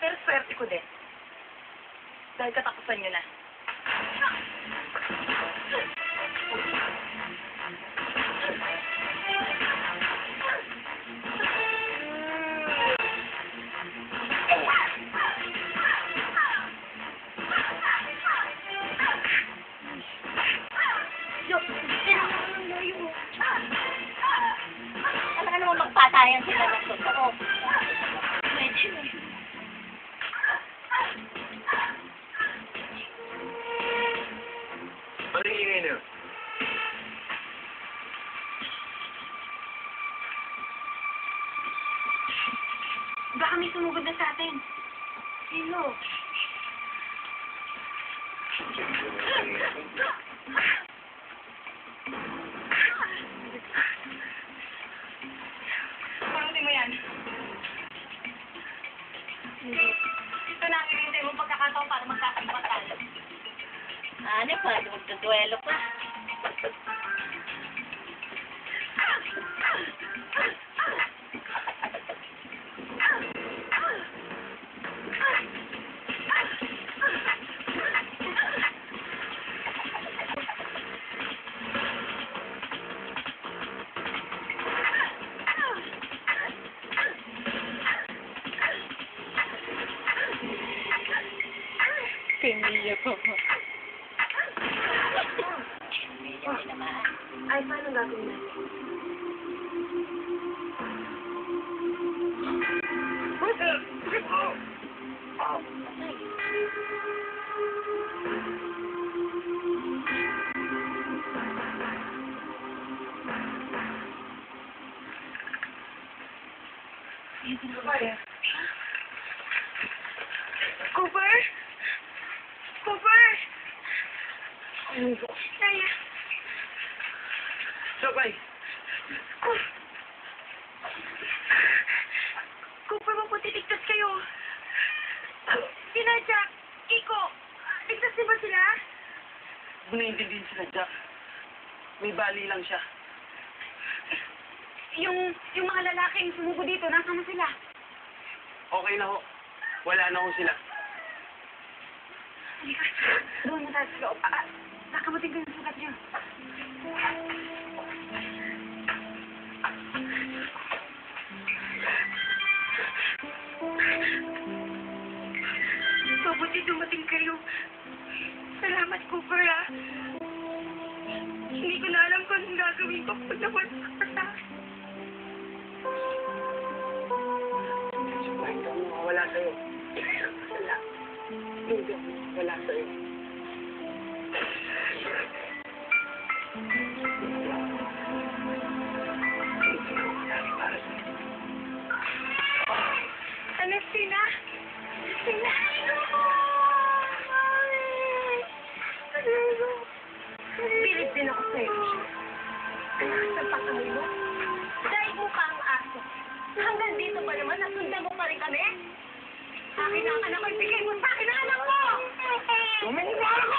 Pero swerte ko din. Dahil katapusan nyo na. Ano naman magpatayan sila ng totoo? Medyo eh. Ano yung ingay na yun? Baka may sumugod na sa atin. Sino? Panutin mo yan. Ito na ang hinihintay mong pagkakataon para magtatagpat tayo. Ano pa? Magtuduelo pa. Kaya pa pa. Ay, paano gagawin natin? Cooper? Cooper? Kaya. Sabay! Cooper, magputitigtas kayo. Sina Jack, Iko, ligtas din ba sila? Kung naiintindihin sila, Jack. May bali lang siya. Yung mga lalaking sumubo dito, nasaan na sila? Okay na ho. Wala na ho sila. Halika, doon na tayo sa loob. Nakamutin ko yung sugat niyo. Mabuti dumating kayo. Salamat, Cooper, ha. Hindi ko na alam kung anong gagawin ko pag nawasak ka sa akin. Sabay, hindi ako makawala sa'yo. Wala. Hindi ako makawala sa'yo. Anestina! Anestina! Pilit din ako sa'yo. Sa patuloy mo, dahil mo pa ang aso. Hanggang dito ba naman, nasundan mo pa rin kami? Akin ang anak ko, ibigay mo sa akin ang anak ko! Tumingin mo!